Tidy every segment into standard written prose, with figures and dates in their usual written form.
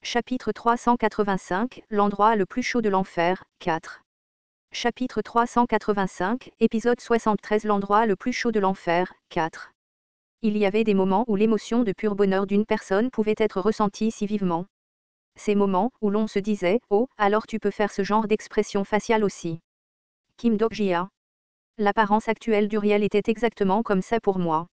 Chapitre 385, l'endroit le plus chaud de l'enfer, 4. Chapitre 385, épisode 73, l'endroit le plus chaud de l'enfer, 4. Il y avait des moments où l'émotion de pur bonheur d'une personne pouvait être ressentie si vivement. Ces moments où l'on se disait « Oh, alors tu peux faire ce genre d'expression faciale aussi ». Kim Do-jia. L'apparence actuelle d'Uriel était exactement comme ça pour moi.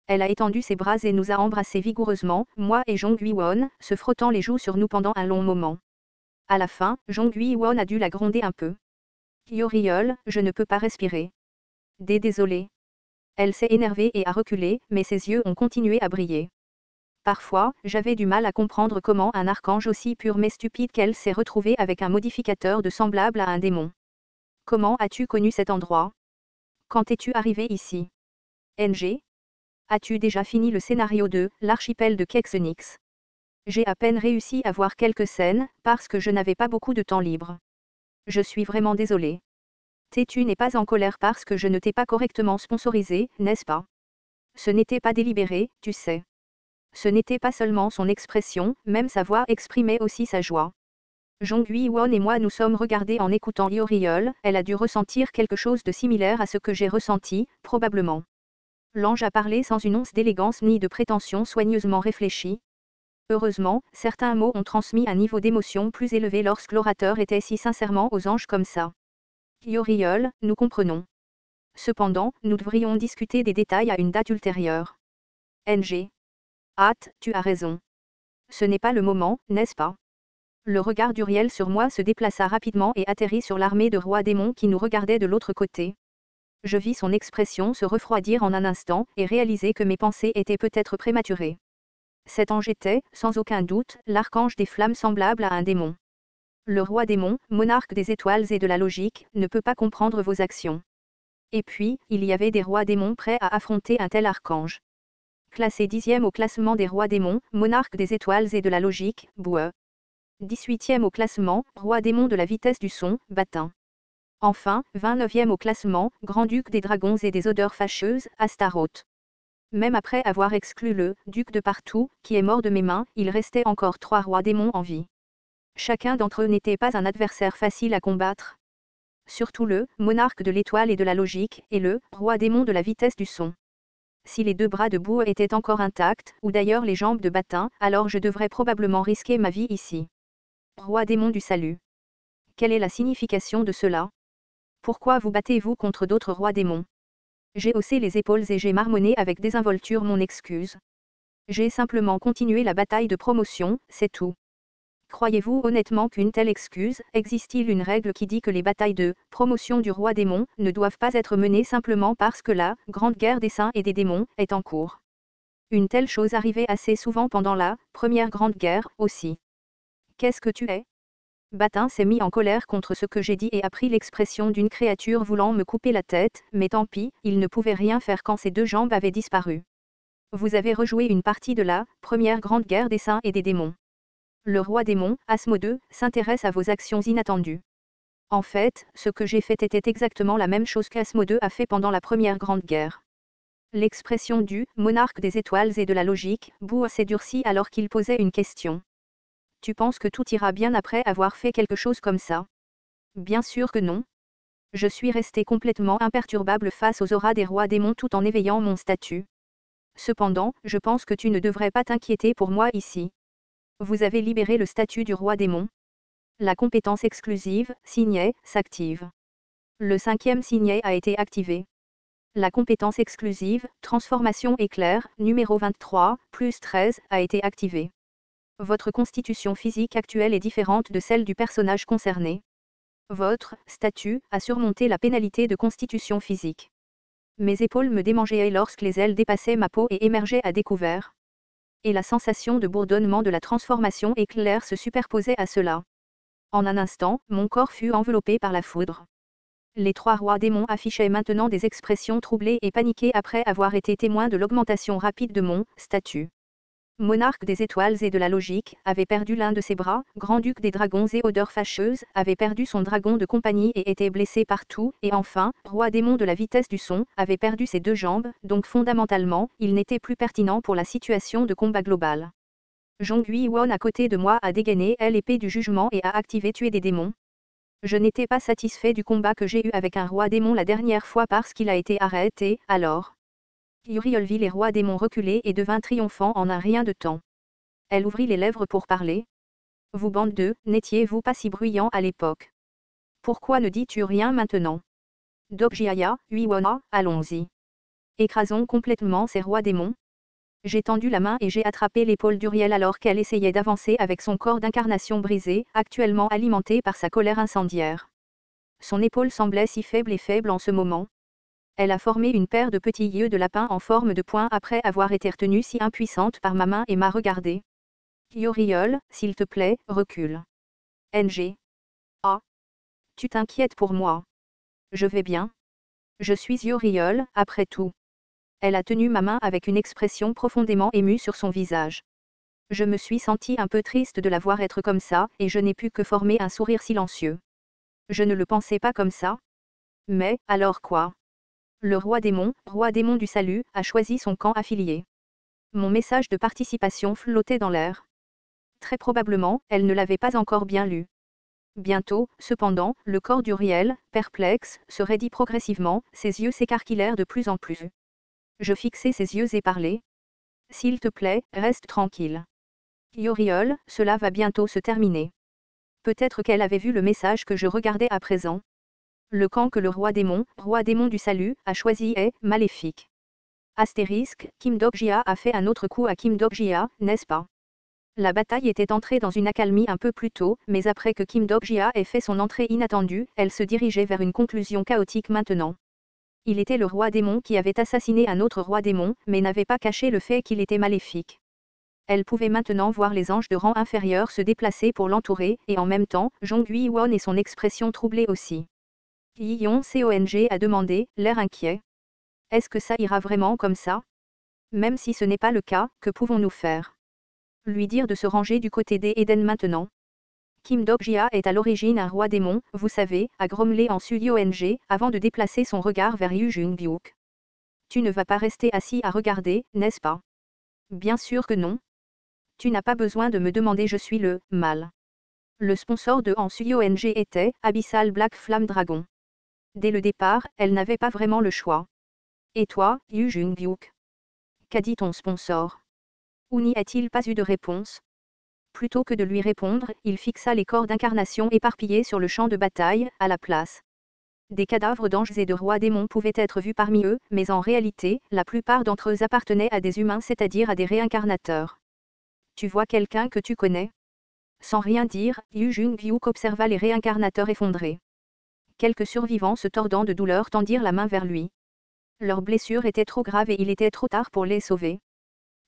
Elle a étendu ses bras et nous a embrassés vigoureusement, moi et Jong Ui-won, se frottant les joues sur nous pendant un long moment. À la fin, Jong Ui-won a dû la gronder un peu. Uriel, je ne peux pas respirer. Désolée. Elle s'est énervée et a reculé, mais ses yeux ont continué à briller. Parfois, j'avais du mal à comprendre comment un archange aussi pur mais stupide qu'elle s'est retrouvé avec un modificateur de semblable à un démon. Comment as-tu connu cet endroit? Quand es-tu arrivé ici? NG? As-tu déjà fini le scénario de l'archipel de Kexenix? J'ai à peine réussi à voir quelques scènes, parce que je n'avais pas beaucoup de temps libre. Je suis vraiment désolée. Tu n'es pas en colère parce que je ne t'ai pas correctement sponsorisé, n'est-ce pas? Ce n'était pas délibéré, tu sais. Ce n'était pas seulement son expression, même sa voix exprimait aussi sa joie. Jong Ui-won et moi nous sommes regardés en écoutant Uriel, elle a dû ressentir quelque chose de similaire à ce que j'ai ressenti, probablement. L'ange a parlé sans une once d'élégance ni de prétention soigneusement réfléchie. Heureusement, certains mots ont transmis un niveau d'émotion plus élevé lorsque l'orateur était si sincèrement aux anges comme ça. Uriel, nous comprenons. Cependant, nous devrions discuter des détails à une date ultérieure. NG. Tu as raison. Ce n'est pas le moment, n'est-ce pas? Le regard d'Uriel sur moi se déplaça rapidement et atterrit sur l'armée de rois démons qui nous regardait de l'autre côté. Je vis son expression se refroidir en un instant et réalisai que mes pensées étaient peut-être prématurées. Cet ange était, sans aucun doute, l'archange des flammes semblable à un démon. Le roi démon, monarque des étoiles et de la logique, ne peut pas comprendre vos actions. Et puis, il y avait des rois démons prêts à affronter un tel archange. Classé 10e au classement des rois démons, monarque des étoiles et de la logique, Boueux. 18e au classement, roi démon de la vitesse du son, Batin. Enfin, 29e au classement, grand-duc des dragons et des odeurs fâcheuses, Astaroth. Même après avoir exclu le duc de partout, qui est mort de mes mains, il restait encore 3 rois démons en vie. Chacun d'entre eux n'était pas un adversaire facile à combattre. Surtout le monarque de l'étoile et de la logique, et le roi démon de la vitesse du son. Si les 2 bras de Boueux étaient encore intacts, ou d'ailleurs les jambes de Batin, alors je devrais probablement risquer ma vie ici. Roi démon du salut. Quelle est la signification de cela? Pourquoi vous battez-vous contre d'autres rois démons? J'ai haussé les épaules et j'ai marmonné avec désinvolture mon excuse. J'ai simplement continué la bataille de promotion, c'est tout. Croyez-vous honnêtement qu'une telle excuse, existe-t-il une règle qui dit que les batailles de promotion du roi démon ne doivent pas être menées simplement parce que la grande guerre des saints et des démons est en cours? Une telle chose arrivait assez souvent pendant la première grande guerre, aussi. Qu'est-ce que tu es? Batin s'est mis en colère contre ce que j'ai dit et a pris l'expression d'une créature voulant me couper la tête, mais tant pis, il ne pouvait rien faire quand ses 2 jambes avaient disparu. Vous avez rejoué une partie de la première grande guerre des saints et des démons. Le roi démon, Asmodée, s'intéresse à vos actions inattendues. En fait, ce que j'ai fait était exactement la même chose qu'Asmodée a fait pendant la première grande guerre. L'expression du monarque des étoiles et de la logique, Boueux s'est durcie alors qu'il posait une question. Tu penses que tout ira bien après avoir fait quelque chose comme ça? Bien sûr que non. Je suis resté complètement imperturbable face aux auras des rois démons tout en éveillant mon statut. Cependant, je pense que tu ne devrais pas t'inquiéter pour moi ici. Vous avez libéré le statut du roi démon. La compétence exclusive, signet, s'active. Le 5e signet a été activé. La compétence exclusive, transformation éclair, numéro 23, plus 13, a été activée. Votre constitution physique actuelle est différente de celle du personnage concerné. Votre statut a surmonté la pénalité de constitution physique. Mes épaules me démangeaient lorsque les ailes dépassaient ma peau et émergeaient à découvert. Et la sensation de bourdonnement de la transformation éclair se superposait à cela. En un instant, mon corps fut enveloppé par la foudre. Les 3 rois démons affichaient maintenant des expressions troublées et paniquées après avoir été témoins de l'augmentation rapide de mon statut. Monarque des étoiles et de la logique, avait perdu l'un de ses bras, grand-duc des dragons et odeurs fâcheuses, avait perdu son dragon de compagnie et était blessé partout, et enfin, roi démon de la vitesse du son, avait perdu ses 2 jambes, donc fondamentalement, il n'était plus pertinent pour la situation de combat global. Jong Won à côté de moi a dégainé l'épée du jugement et a activé tuer des démons. Je n'étais pas satisfait du combat que j'ai eu avec un roi démon la dernière fois parce qu'il a été arrêté, alors. Uriel vit les rois démons reculer et devint triomphant en un rien de temps. Elle ouvrit les lèvres pour parler. Vous bande de, n'étiez-vous pas si bruyant à l'époque? Pourquoi ne dis-tu rien maintenant? Dokjiaya, Uiwona, allons-y. Écrasons complètement ces rois démons. J'ai tendu la main et j'ai attrapé l'épaule d'Uriel alors qu'elle essayait d'avancer avec son corps d'incarnation brisé, actuellement alimenté par sa colère incendiaire. Son épaule semblait si faible en ce moment. Elle a formé une paire de petits yeux de lapin en forme de poing après avoir été retenue si impuissante par ma main et m'a regardé. Uriel, s'il te plaît, recule. NG. Ah. Tu t'inquiètes pour moi. Je vais bien. Je suis Uriel, après tout. Elle a tenu ma main avec une expression profondément émue sur son visage. Je me suis senti un peu triste de la voir être comme ça, et je n'ai pu que former un sourire silencieux. Je ne le pensais pas comme ça. Mais, alors quoi? Le roi démon du salut, a choisi son camp affilié. Mon message de participation flottait dans l'air. Très probablement, elle ne l'avait pas encore bien lu. Bientôt, cependant, le corps d'Uriel, perplexe, se raidit progressivement, ses yeux s'écarquillèrent de plus en plus. Je fixai ses yeux et parlais. S'il te plaît, reste tranquille. Uriel, cela va bientôt se terminer. Peut-être qu'elle avait vu le message que je regardais à présent. Le camp que le roi démon du salut, a choisi est maléfique. Astérisque, Kim Dok-jia a fait un autre coup à Kim Dok-jia, n'est-ce pas? La bataille était entrée dans une accalmie un peu plus tôt, mais après que Kim Dok-jia ait fait son entrée inattendue, elle se dirigeait vers une conclusion chaotique maintenant. Il était le roi démon qui avait assassiné un autre roi démon, mais n'avait pas caché le fait qu'il était maléfique. Elle pouvait maintenant voir les anges de rang inférieur se déplacer pour l'entourer, et en même temps, Jong Won et son expression troublée aussi. Yi-Yon Cong a demandé, l'air inquiet. Est-ce que ça ira vraiment comme ça? Même si ce n'est pas le cas, que pouvons-nous faire? Lui dire de se ranger du côté des Eden maintenant. Kim Dok-jia est à l'origine un roi démon, vous savez, a grommelé en Su-Yong, avant de déplacer son regard vers Yu Jung-byuk. Tu ne vas pas rester assis à regarder, n'est-ce pas? Bien sûr que non. Tu n'as pas besoin de me demander, je suis le mal. Le sponsor de Su-Yong était Abyssal Black Flame Dragon. Dès le départ, elle n'avait pas vraiment le choix. Et toi, Yu Jung-byuk? Qu'a dit ton sponsor? Ou n'y a-t-il pas eu de réponse? Plutôt que de lui répondre, il fixa les corps d'incarnation éparpillés sur le champ de bataille, à la place. Des cadavres d'anges et de rois démons pouvaient être vus parmi eux, mais en réalité, la plupart d'entre eux appartenaient à des humains, c'est-à-dire à des réincarnateurs. Tu vois quelqu'un que tu connais? Sans rien dire, Yu Jung-byuk observa les réincarnateurs effondrés. Quelques survivants se tordant de douleur tendirent la main vers lui. Leurs blessures étaient trop graves et il était trop tard pour les sauver.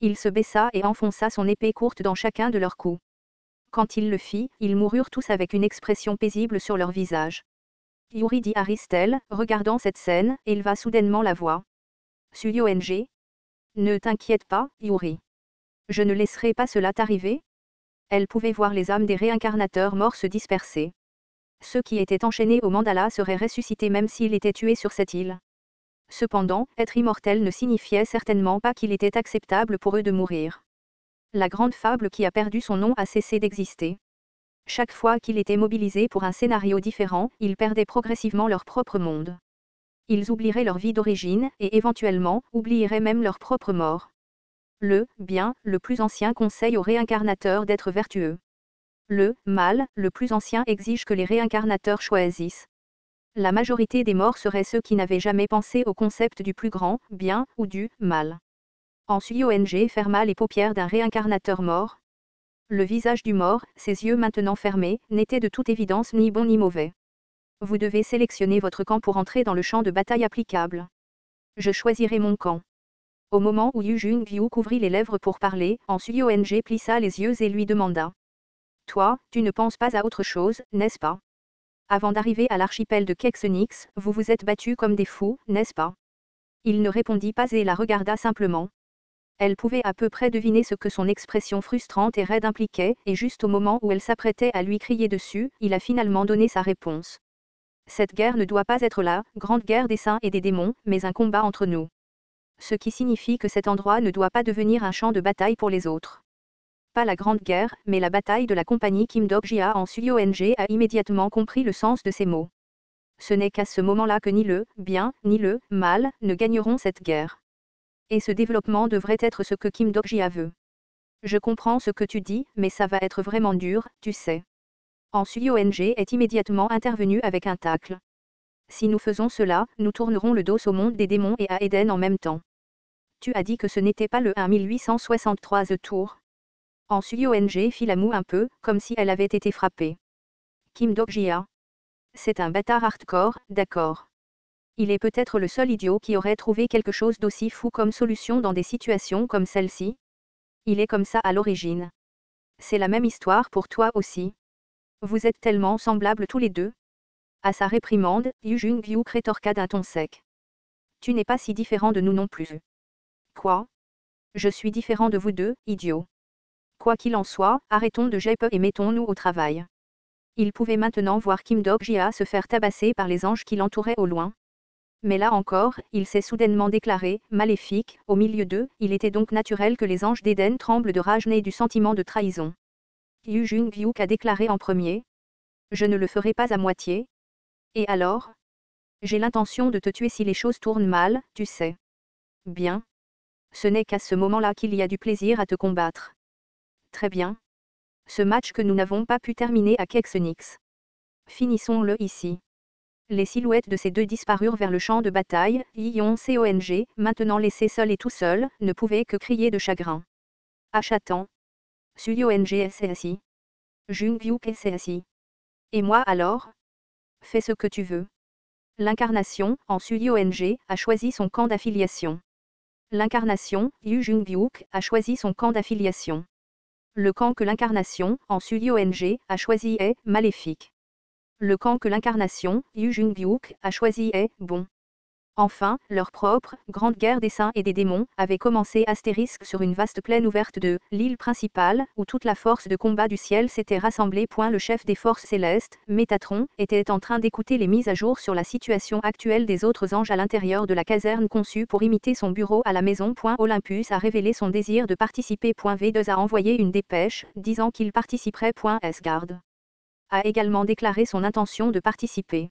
Il se baissa et enfonça son épée courte dans chacun de leurs coups. Quand il le fit, ils moururent tous avec une expression paisible sur leur visage. Yuri dit à Ristel, regardant cette scène, éleva soudainement la voix. Su-Yong. Ne t'inquiète pas, Yuri. Je ne laisserai pas cela t'arriver. Elle pouvait voir les âmes des réincarnateurs morts se disperser. Ceux qui étaient enchaînés au mandala seraient ressuscités même s'ils étaient tués sur cette île. Cependant, être immortel ne signifiait certainement pas qu'il était acceptable pour eux de mourir. La grande fable qui a perdu son nom a cessé d'exister. Chaque fois qu'il était mobilisé pour un scénario différent, ils perdaient progressivement leur propre monde. Ils oublieraient leur vie d'origine, et éventuellement, oublieraient même leur propre mort. Le bien, le plus ancien conseille aux réincarnateurs d'être vertueux. Le mal, le plus ancien exige que les réincarnateurs choisissent. La majorité des morts seraient ceux qui n'avaient jamais pensé au concept du plus grand bien ou du mal. Su-Yong ferma les paupières d'un réincarnateur mort. Le visage du mort, ses yeux maintenant fermés, n'était de toute évidence ni bon ni mauvais. Vous devez sélectionner votre camp pour entrer dans le champ de bataille applicable. Je choisirai mon camp. Au moment où Yu Jung-byuk ouvrit les lèvres pour parler, Su-Yong plissa les yeux et lui demanda. Toi, tu ne penses pas à autre chose, n'est-ce pas? Avant d'arriver à l'archipel de Kexenix, vous vous êtes battus comme des fous, n'est-ce pas? Il ne répondit pas et la regarda simplement. Elle pouvait à peu près deviner ce que son expression frustrante et raide impliquait, et juste au moment où elle s'apprêtait à lui crier dessus, il a finalement donné sa réponse. Cette guerre ne doit pas être la grande guerre des saints et des démons, mais un combat entre nous. Ce qui signifie que cet endroit ne doit pas devenir un champ de bataille pour les autres. pas la Grande Guerre, mais la bataille de la compagnie Kim Dok-jia en Suyong a immédiatement compris le sens de ces mots. Ce n'est qu'à ce moment-là que ni le bien, ni le mal ne gagneront cette guerre. Et ce développement devrait être ce que Kim Dok-jia veut. Je comprends ce que tu dis, mais ça va être vraiment dur, tu sais. En Suyong est immédiatement intervenu avec un tacle. Si nous faisons cela, nous tournerons le dos au monde des démons et à Eden en même temps. Tu as dit que ce n'était pas le 1863 tour. En Suyong fit la moue un peu, comme si elle avait été frappée. Kim Dok-jia. C'est un bâtard hardcore, d'accord. Il est peut-être le seul idiot qui aurait trouvé quelque chose d'aussi fou comme solution dans des situations comme celle-ci. Il est comme ça à l'origine. C'est la même histoire pour toi aussi. Vous êtes tellement semblables tous les deux. À sa réprimande, Yu Jung-hyuk rétorqua d'un ton sec. Tu n'es pas si différent de nous non plus. Quoi? Je suis différent de vous deux, idiot. Quoi qu'il en soit, arrêtons de japer et mettons-nous au travail. Il pouvait maintenant voir Kim Dok-jia se faire tabasser par les anges qui l'entouraient au loin. Mais là encore, il s'est soudainement déclaré maléfique, au milieu d'eux, il était donc naturel que les anges d'Éden tremblent de rage née du sentiment de trahison. Yu Jung-hyuk a déclaré en premier. Je ne le ferai pas à moitié. Et alors? J'ai l'intention de te tuer si les choses tournent mal, tu sais. Bien. Ce n'est qu'à ce moment-là qu'il y a du plaisir à te combattre. Très bien. Ce match que nous n'avons pas pu terminer à Kexenix. Finissons-le ici. Les silhouettes de ces deux disparurent vers le champ de bataille, Yong, maintenant laissé seul et tout seul, ne pouvait que crier de chagrin. Achatan. Suyong s'est assis. Jung-hyuk s'est assis. Et moi alors? Fais ce que tu veux. L'incarnation, en Suyong, a choisi son camp d'affiliation. L'incarnation, Yu Jung-hyuk, a choisi son camp d'affiliation. Le camp que l'incarnation, en Suyong, a choisi est maléfique. Le camp que l'incarnation, Yu Jung-hyuk, a choisi est bon. Enfin, leur propre grande guerre des saints et des démons avait commencé astérisque sur une vaste plaine ouverte de l'île principale, où toute la force de combat du ciel s'était rassemblée. Le chef des forces célestes, Métatron, était en train d'écouter les mises à jour sur la situation actuelle des autres anges à l'intérieur de la caserne conçue pour imiter son bureau à la maison. Olympus a révélé son désir de participer. V2 a envoyé une dépêche, disant qu'il participerait. Asgard a également déclaré son intention de participer.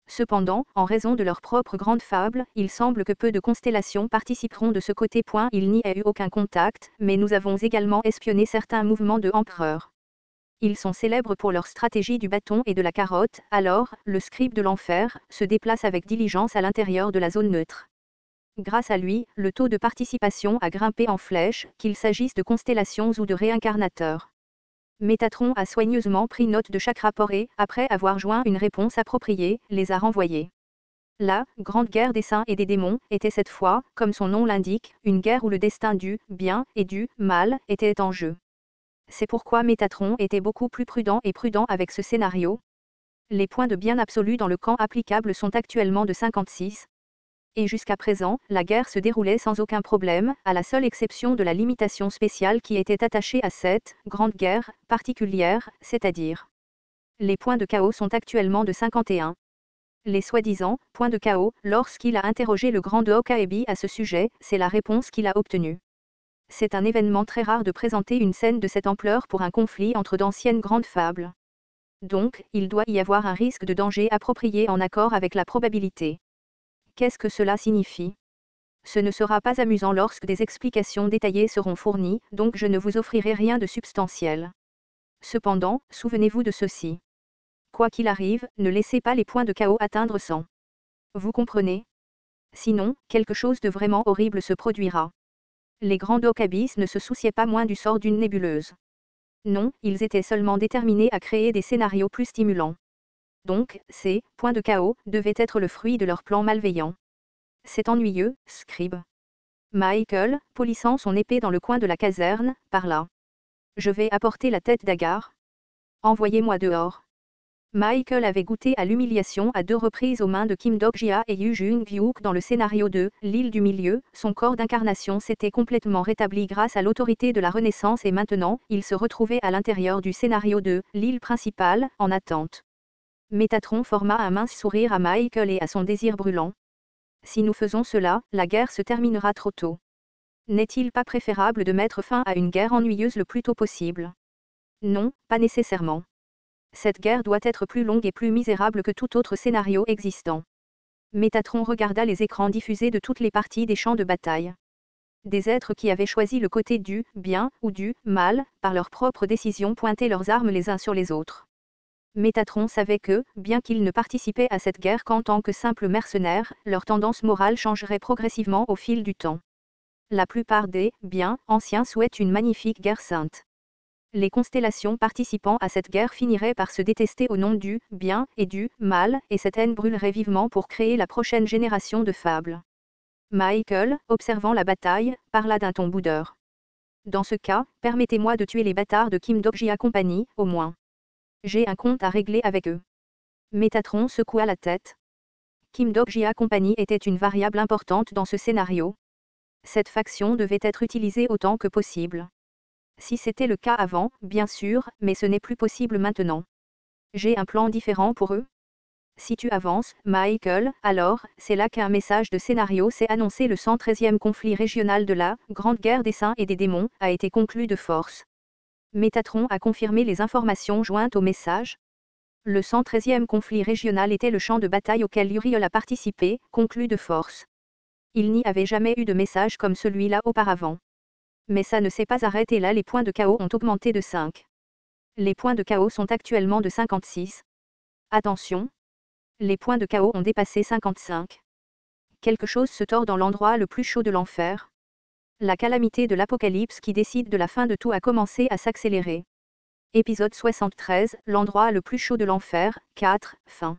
Cependant, en raison de leur propre grande fable, il semble que peu de constellations participeront de ce côté. Il n'y a eu aucun contact, mais nous avons également espionné certains mouvements de empereurs. Ils sont célèbres pour leur stratégie du bâton et de la carotte, alors, le scribe de l'enfer se déplace avec diligence à l'intérieur de la zone neutre. Grâce à lui, le taux de participation a grimpé en flèche, qu'il s'agisse de constellations ou de réincarnateurs. Métatron a soigneusement pris note de chaque rapport et, après avoir joint une réponse appropriée, les a renvoyés. La grande guerre des saints et des démons était cette fois, comme son nom l'indique, une guerre où le destin du bien et du mal était en jeu. C'est pourquoi Métatron était beaucoup plus prudent avec ce scénario. Les points de bien absolu dans le camp applicable sont actuellement de 56. Et jusqu'à présent, la guerre se déroulait sans aucun problème, à la seule exception de la limitation spéciale qui était attachée à cette grande guerre particulière, c'est-à-dire les points de chaos sont actuellement de 51. Les soi-disant points de chaos, lorsqu'il a interrogé le grand Okaebi à ce sujet, c'est la réponse qu'il a obtenue. C'est un événement très rare de présenter une scène de cette ampleur pour un conflit entre d'anciennes grandes fables. Donc, il doit y avoir un risque de danger approprié en accord avec la probabilité. Qu'est-ce que cela signifie? Ce ne sera pas amusant lorsque des explications détaillées seront fournies, donc je ne vous offrirai rien de substantiel. Cependant, souvenez-vous de ceci. Quoi qu'il arrive, ne laissez pas les points de chaos atteindre 100. Vous comprenez? Sinon, quelque chose de vraiment horrible se produira. Les grands Okabis ne se souciaient pas moins du sort d'une nébuleuse. Non, ils étaient seulement déterminés à créer des scénarios plus stimulants. Donc, ces points de chaos devaient être le fruit de leur plan malveillant. C'est ennuyeux, scribe. Michael, polissant son épée dans le coin de la caserne, parla. Je vais apporter la tête d'Agar. Envoyez-moi dehors. Michael avait goûté à l'humiliation à 2 reprises aux mains de Kim Dok-jia et Yu Jung-hyuk dans le scénario de l'île du milieu. Son corps d'incarnation s'était complètement rétabli grâce à l'autorité de la Renaissance et maintenant, il se retrouvait à l'intérieur du scénario de l'île principale, en attente. Métatron forma un mince sourire à Michael et à son désir brûlant. Si nous faisons cela, la guerre se terminera trop tôt. N'est-il pas préférable de mettre fin à une guerre ennuyeuse le plus tôt possible? Non, pas nécessairement. Cette guerre doit être plus longue et plus misérable que tout autre scénario existant. Métatron regarda les écrans diffusés de toutes les parties des champs de bataille. Des êtres qui avaient choisi le côté du bien ou du mal, par leur propre décision, pointaient leurs armes les uns sur les autres. Métatron savait que, bien qu'ils ne participaient à cette guerre qu'en tant que simples mercenaires, leur tendance morale changerait progressivement au fil du temps. La plupart des bien anciens souhaitent une magnifique guerre sainte. Les constellations participant à cette guerre finiraient par se détester au nom du bien et du mal, et cette haine brûlerait vivement pour créer la prochaine génération de fables. Michael, observant la bataille, parla d'un ton boudeur. Dans ce cas, permettez-moi de tuer les bâtards de Kim Dok-Jia Company, au moins. J'ai un compte à régler avec eux. Métatron secoua la tête. Kim Dok-Jia Company était une variable importante dans ce scénario. Cette faction devait être utilisée autant que possible. Si c'était le cas avant, bien sûr, mais ce n'est plus possible maintenant. J'ai un plan différent pour eux. Si tu avances, Michael, alors, c'est là qu'un message de scénario s'est annoncé. Le 113e conflit régional de la Grande Guerre des Saints et des Démons a été conclu de force. Métatron a confirmé les informations jointes au message. Le 113e conflit régional était le champ de bataille auquel Uriel a participé, conclu de force. Il n'y avait jamais eu de message comme celui-là auparavant. Mais ça ne s'est pas arrêté là, les points de chaos ont augmenté de 5. Les points de chaos sont actuellement de 56. Attention! Les points de chaos ont dépassé 55. Quelque chose se tord dans l'endroit le plus chaud de l'enfer. La calamité de l'apocalypse qui décide de la fin de tout a commencé à s'accélérer. Épisode 73, l'endroit le plus chaud de l'enfer, 4, fin.